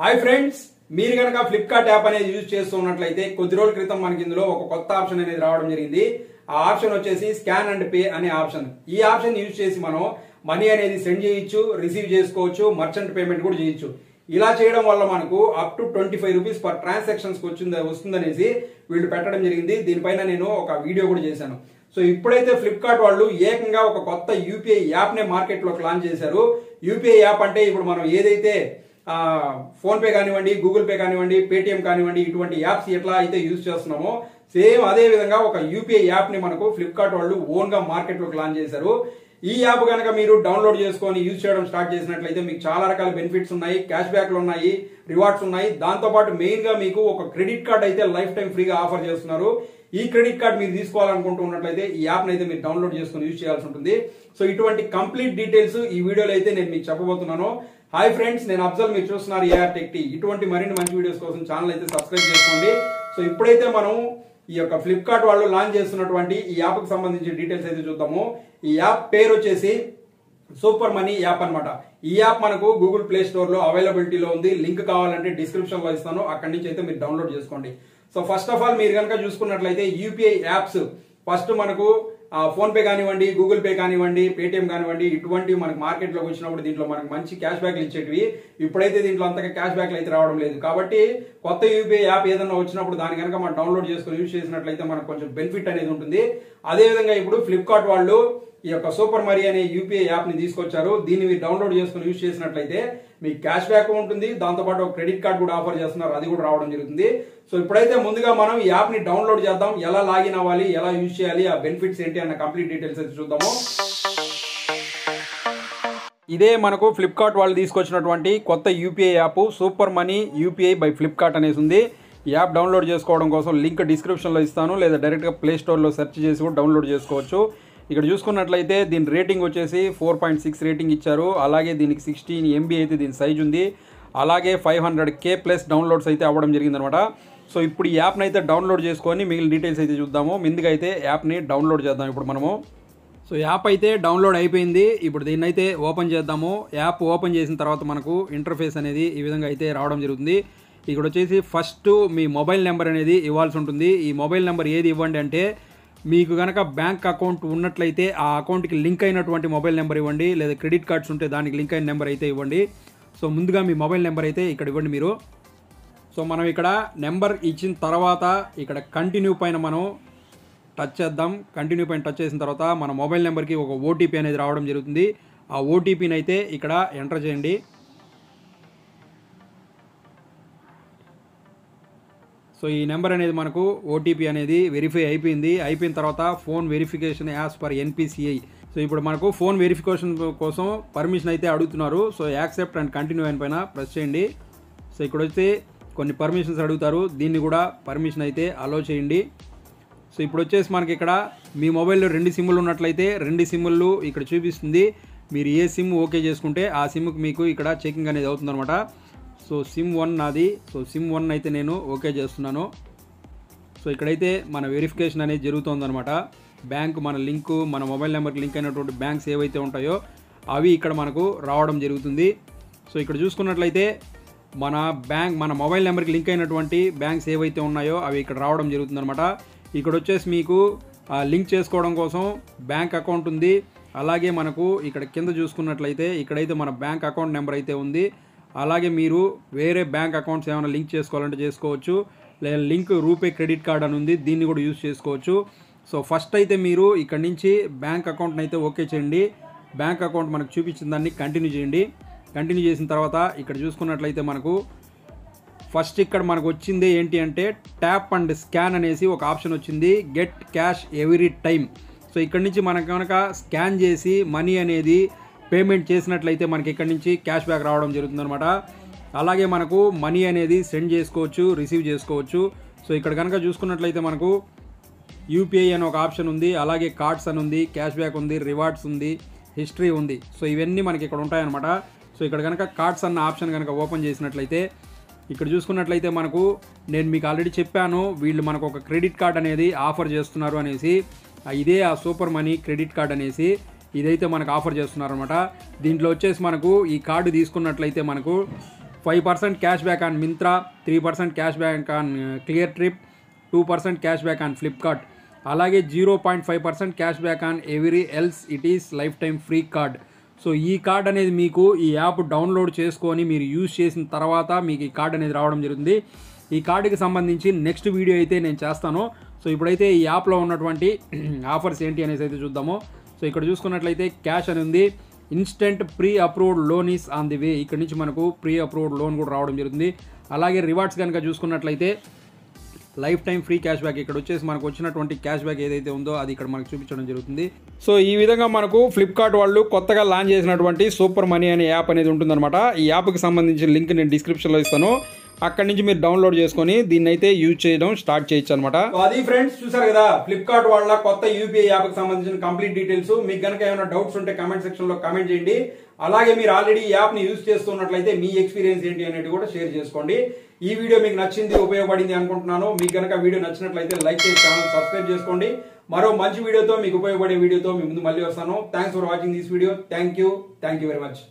Hi friends, మీరు కనుక Flipkart app అనేది యూజ్ చేస్తున్నట్లయితే కొద్ది రోజుల క్రితం మనకి ఇందులో ఒక కొత్త ఆప్షన్ అనేది రావడం జరిగింది. ఆ ఆప్షన్ వచ్చేసి స్కాన్ అండ్ పే అనే ఆప్షన్. ఈ ఆప్షన్ యూజ్ చేసి మనం మనీ అనేది సెండ్ చేయొచ్చు, రిసీవ్ చేసుకోవచ్చు, మర్చెంట్ పేమెంట్ కూడా చేయొచ్చు. ఇలా చేయడం వల్ల మనకు up to 25 rupees per transactions వస్తుందనేసి వీళ్ళు పెట్టడం జరిగింది. దీనిపైన నేను ఒక వీడియో కూడా చేశాను. సో ఇప్పుడైతే ఫ్లిప్కార్ట్ వాళ్ళు ఏకంగా ఒక కొత్త యూపీఐ యాప్ నే మార్కెట్ లోకి లాంచ్ చేశారు. యూపీఐ యాప్ అంటే ఇప్పుడు మనం ఏదైతే ఫోన్ పే కానివ్వండి, గూగుల్ పే కానివ్వండి, పేటిఎం కానివ్వండి, ఇటువంటి యాప్స్ ఎట్లా అయితే యూజ్ చేస్తున్నామో సేమ్ అదే విధంగా ఒక యూపీఐ యాప్ ని మనకు ఫ్లిప్కార్ట్ వాళ్ళు ఓన్ గా మార్కెట్ లోకి లాంచ్ చేశారు. ఈ యాప్ కనుక మీరు డౌన్లోడ్ చేసుకొని యూజ్ చేయడం స్టార్ట్ చేసినట్లయితే మీకు చాలా రకాల బెనిఫిట్స్ ఉన్నాయి, క్యాష్ బ్యాక్లు ఉన్నాయి, రివార్డ్స్ ఉన్నాయి. దాంతో పాటు మెయిన్ గా మీకు ఒక క్రెడిట్ కార్డ్ అయితే లైఫ్ టైం ఫ్రీగా ఆఫర్ చేస్తున్నారు. ఈ క్రెడిట్ కార్డ్ మీరు తీసుకోవాలనుకుంటున్నట్లయితే ఈ యాప్ అయితే మీరు డౌన్లోడ్ చేసుకుని యూజ్ చేయాల్సి ఉంటుంది. సో ఇటువంటి కంప్లీట్ డీటెయిల్స్ ఈ వీడియోలో అయితే నేను మీకు చెప్పబోతున్నాను. హాయ్ ఫ్రెండ్స్, నేను అఫ్జల్, మీరు చూస్తున్నారు ఏఆర్ టెక్ టీ. ఇటువంటి మరిన్ని మంచి వీడియోస్ కోసం ఛానల్ అయితే సబ్స్క్రైబ్ చేసుకోండి. సో ఇప్పుడైతే మనం ఈ యొక్క ఫ్లిప్కార్ట్ వాళ్ళు లాంచ్ చేస్తున్నటువంటి ఈ యాప్ కి సంబంధించిన డీటెయిల్స్ అయితే చూద్దాము. ఈ యాప్ పేరు వచ్చేసి సూపర్ మనీ యాప్ అన్నమాట. ఈ యాప్ మనకు గూగుల్ ప్లే స్టోర్ లో అవైలబిలిటీలో ఉంది. లింక్ కావాలంటే డిస్క్రిప్షన్ లో ఇస్తాను, అక్కడి నుంచి అయితే మీరు డౌన్లోడ్ చేసుకోండి. సో ఫస్ట్ ఆఫ్ ఆల్ మీరు కనుక చూసుకున్నట్లయితే యూపీఐ యాప్స్ ఫస్ట్ మనకు ఫోన్ పే కానివ్వండి, గూగుల్ పే కానివ్వండి, పేటిఎం కానివ్వండి, ఇటువంటివి మనకు మార్కెట్ లోకి వచ్చినప్పుడు దీంట్లో మనకు మంచి క్యాష్ బ్యాక్లు ఇచ్చేటివి. ఇప్పుడైతే దీంట్లో అంతగా క్యాష్ బ్యాక్లు అయితే రావడం లేదు. కాబట్టి కొత్త యూపీఐ యాప్ ఏదైనా వచ్చినప్పుడు దాని కనుక మనం డౌన్లోడ్ చేసుకుని యూజ్ చేసినట్లయితే మనకు కొంచెం బెనిఫిట్ అనేది ఉంటుంది. అదేవిధంగా ఇప్పుడు ఫ్లిప్కార్ట్ వాళ్ళు ఈ యొక్క సూపర్ మనీ అనే యూపీఐ యాప్ ని తీసుకొచ్చారు. దీన్ని మీరు డౌన్లోడ్ చేసుకుని యూజ్ చేసినట్లయితే మీకు క్యాష్ బ్యాక్ ఉంటుంది, దాంతోపాటు ఒక క్రెడిట్ కార్డ్ కూడా ఆఫర్ చేస్తున్నారు, అది కూడా రావడం జరుగుతుంది. సో ఇప్పుడైతే ముందుగా మనం ఈ యాప్ ని డౌన్లోడ్ చేద్దాం. ఎలా లాగిన్ అవ్వాలి, ఎలా యూజ్ చేయాలి, ఆ బెనిఫిట్స్ ఏంటి అన్న కంప్లీట్ డీటెయిల్స్ అయితే చూద్దాము. ఇదే మనకు ఫ్లిప్కార్ట్ వాళ్ళు తీసుకొచ్చినటువంటి కొత్త UPI app super money UPI by Flipkart అనేసి ఉంది. ఈ యాప్ డౌన్లోడ్ చేసుకోవడం కోసం లింక్ డిస్క్రిప్షన్లో ఇస్తాను, లేదా డైరెక్ట్గా ప్లే స్టోర్లో సెర్చ్ చేసి కూడా డౌన్లోడ్ చేసుకోవచ్చు. ఇక్కడ చూసుకున్నట్లయితే దీని రేటింగ్ వచ్చేసి 4.6 రేటింగ్ ఇచ్చారు. అలాగే దీనికి 16 MB అయితే దీని సైజ్ ఉంది. అలాగే 500K ప్లస్ డౌన్లోడ్స్ అయితే అవ్వడం జరిగిందనమాట. సో ఇప్పుడు ఈ యాప్ని అయితే డౌన్లోడ్ చేసుకొని మిగిలిన డీటెయిల్స్ అయితే చూద్దాము. ముందుగా అయితే యాప్ని డౌన్లోడ్ చేద్దాం ఇప్పుడు మనము. సో యాప్ అయితే డౌన్లోడ్ అయిపోయింది. ఇప్పుడు దీన్ని అయితే ఓపెన్ చేద్దాము. యాప్ ఓపెన్ చేసిన తర్వాత మనకు ఇంటర్ఫేస్ అనేది ఈ విధంగా అయితే రావడం జరుగుతుంది. ఇక్కడ వచ్చేసి ఫస్ట్ మీ మొబైల్ నెంబర్ అనేది ఇవ్వాల్సి ఉంటుంది. ఈ మొబైల్ నెంబర్ ఏది ఇవ్వండి అంటే మీకు కనుక బ్యాంక్ అకౌంట్ ఉన్నట్లయితే ఆ అకౌంట్కి లింక్ అయినటువంటి మొబైల్ నెంబర్ ఇవ్వండి, లేదా క్రెడిట్ కార్డ్స్ ఉంటే దానికి లింక్ అయిన నెంబర్ అయితే ఇవ్వండి. సో ముందుగా మీ మొబైల్ నెంబర్ అయితే ఇక్కడ ఇవ్వండి మీరు. సో మనం ఇక్కడ నెంబర్ ఇచ్చిన తర్వాత ఇక్కడ కంటిన్యూ పైన మనం టచ్ చేద్దాం. కంటిన్యూ పైన టచ్ చేసిన తర్వాత మన మొబైల్ నెంబర్కి ఒక ఓటీపీ అనేది రావడం జరుగుతుంది. ఆ ఓటీపీని అయితే ఇక్కడ ఎంటర్ చేయండి. సో ఈ నెంబర్ అనేది మనకు ఓటీపీ అనేది వెరిఫై అయిపోయింది. అయిపోయిన తర్వాత phone verification as per NPCI. So ఇప్పుడు మనకు ఫోన్ వెరిఫికేషన్ కోసం పర్మిషన్ అయితే అడుగుతున్నారు. సో యాక్సెప్ట్ అండ్ కంటిన్యూ అయిన పైన ప్రెస్ చేయండి. సో ఇక్కడ వచ్చి కొన్ని పర్మిషన్స్ అడుగుతారు, దీన్ని కూడా పర్మిషన్ అయితే అలో చేయండి. సో ఇప్పుడు వచ్చేసి మనకి ఇక్కడ మీ మొబైల్లో 2 సిమ్లు ఉన్నట్లయితే 2 సిమ్లు ఇక్కడ చూపిస్తుంది. మీరు ఏ సిమ్ ఓకే చేసుకుంటే ఆ సిమ్కి మీకు ఇక్కడ చెకింగ్ అనేది అవుతుందన్నమాట. సో సిమ్ 1 నాది. సో సిమ్ 1 అయితే నేను ఓకే చేస్తున్నాను. సో ఇక్కడైతే మన వెరిఫికేషన్ అనేది జరుగుతుందన్నమాట. బ్యాంక్ మన లింకు, మన మొబైల్ నెంబర్కి లింక్ అయినటువంటి బ్యాంక్స్ ఏవైతే ఉంటాయో అవి ఇక్కడ మనకు రావడం జరుగుతుంది. సో ఇక్కడ చూసుకున్నట్లయితే మన మొబైల్ నెంబర్కి లింక్ అయినటువంటి బ్యాంక్స్ ఏవైతే ఉన్నాయో అవి ఇక్కడ రావడం జరుగుతుందన్నమాట. ఇక్కడ వచ్చేసి మీకు లింక్ చేసుకోవడం కోసం బ్యాంక్ అకౌంట్ ఉంది. అలాగే మనకు ఇక్కడ కింద చూసుకున్నట్లయితే ఇక్కడైతే మన బ్యాంక్ అకౌంట్ నెంబర్ అయితే ఉంది. అలాగే మీరు వేరే బ్యాంక్ అకౌంట్స్ ఏమైనా లింక్ చేసుకోవాలంటే చేసుకోవచ్చు, లేదా లింక్ రూపే క్రెడిట్ కార్డ్ అని ఉంది, దీన్ని కూడా యూజ్ చేసుకోవచ్చు. సో ఫస్ట్ అయితే మీరు ఇక్కడ నుంచి బ్యాంక్ అకౌంట్ని అయితే ఓకే చేయండి. బ్యాంక్ అకౌంట్ మనకు చూపించిన దాన్ని కంటిన్యూ చేయండి. కంటిన్యూ చేసిన తర్వాత ఇక్కడ చూసుకున్నట్లయితే మనకు ఫస్ట్ ఇక్కడ మనకు వచ్చింది ఏంటి అంటే ట్యాప్ అండ్ స్కాన్ అనేసి ఒక ఆప్షన్ వచ్చింది, get cash every time. So ఇక్కడ నుంచి మనకు కనుక స్కాన్ చేసి మనీ అనేది పేమెంట్ చేసినట్లయితే మనకి ఇక్కడ నుంచి క్యాష్ బ్యాక్ రావడం జరుగుతుందన్నమాట. అలాగే మనకు మనీ అనేది సెండ్ చేసుకోవచ్చు, రిసీవ్ చేసుకోవచ్చు. సో ఇక్కడ కనుక చూసుకున్నట్లయితే మనకు యూపీఐ అని ఒక ఆప్షన్ ఉంది, అలాగే కార్డ్స్ అని ఉంది, క్యాష్ బ్యాక్ ఉంది, రివార్డ్స్ ఉంది, హిస్టరీ ఉంది. సో ఇవన్నీ మనకి ఇక్కడ ఉంటాయన్నమాట. సో ఇక్కడ కనుక కార్డ్స్ అన్న ఆప్షన్ కనుక ఓపెన్ చేసినట్లయితే ఇక్కడ చూసుకున్నట్లయితే మనకు నేను మీకు ఆల్రెడీ చెప్పాను వీళ్ళు మనకు ఒక క్రెడిట్ కార్డ్ అనేది ఆఫర్ చేస్తున్నారు అనేసి. ఇదే ఆ సూపర్ మనీ క్రెడిట్ కార్డ్ అనేసి ఇదైతే మనకు ఆఫర్ చేస్తున్నారు అనమాట. దీంట్లో వచ్చేసి మనకు ఈ కార్డు తీసుకున్నట్లయితే మనకు 5% cash back on Myntra, 3% cash back on clear trip, 2% cash back on Flipkart, అలాగే 0.5% cash back on every else it is life time free card. So ఈ కార్డ్ అనేది మీకు ఈ యాప్ డౌన్లోడ్ చేసుకొని మీరు యూజ్ చేసిన తర్వాత మీకు ఈ కార్డ్ అనేది రావడం జరుగుతుంది. ఈ కార్డుకి సంబంధించి నెక్స్ట్ వీడియో అయితే నేను చేస్తాను. సో ఇప్పుడైతే ఈ యాప్లో ఉన్నటువంటి ఆఫర్స్ ఏంటి అనేసి అయితే చూద్దాము. సో ఇక్కడ చూసుకున్నట్లయితే క్యాష్ అని ఉంది, instant pre approved loan is on the way. ఇక్కడ నుంచి మనకు ప్రీ అప్రూవ్డ్ లోన్ కూడా రావడం జరుగుతుంది. అలాగే రివార్డ్స్ కనుక చూసుకున్నట్లయితే life time free cash back, ఇక్కడ వచ్చేసి మనకు వచ్చినటువంటి క్యాష్ బ్యాక్ ఏదైతే ఉందో అది ఇక్కడ మనకు చూపించడం జరుగుతుంది. సో ఈ విధంగా మనకు ఫ్లిప్కార్ట్ వాళ్ళు కొత్తగా లాంచ్ చేసినటువంటి సూపర్ మనీ అనే యాప్ అనేది ఉంటుందన్నమాట. ఈ యాప్కి సంబంధించిన లింక్ నేను డిస్క్రిప్షన్లో ఇస్తాను, అక్కడి నుంచి మీరు డౌన్లోడ్ చేసుకొని దీన్ని అయితే యూజ్ చేయడం స్టార్ట్ చేయొచ్చు అనమాట. అది ఫ్రెండ్స్ చూసారు కదా ఫ్లిప్కార్ట్ వాళ్ళ కొత్త యూపీఐ యాప్ కి సంబంధించిన కంప్లీట్ డీటెయిల్స్. మీకు కనుక ఏమైనా డౌట్స్ ఉంటే కామెంట్ సెక్షన్ లో కామెంట్ చేయండి. అలాగే మీరు ఆల్రెడీ ఈ యాప్ ని యూజ్ చేస్తున్నట్లయితే మీ ఎక్స్పీరియన్స్ ఏంటి అనేది కూడా షేర్ చేసుకోండి. ఈ వీడియో మీకు నచ్చింది, ఉపయోగపడింది అనుకుంటున్నాను. మీకు కనుక వీడియో నచ్చినట్లయితే లైక్ చేసి ఛానల్ సబ్స్క్రైబ్ చేసుకోండి. మరో మంచి వీడియోతో, మీకు ఉపయోగపడే వీడియోతో మీ ముందు మళ్ళీ వస్తాను. Thanks for watching this video. Thank you very much.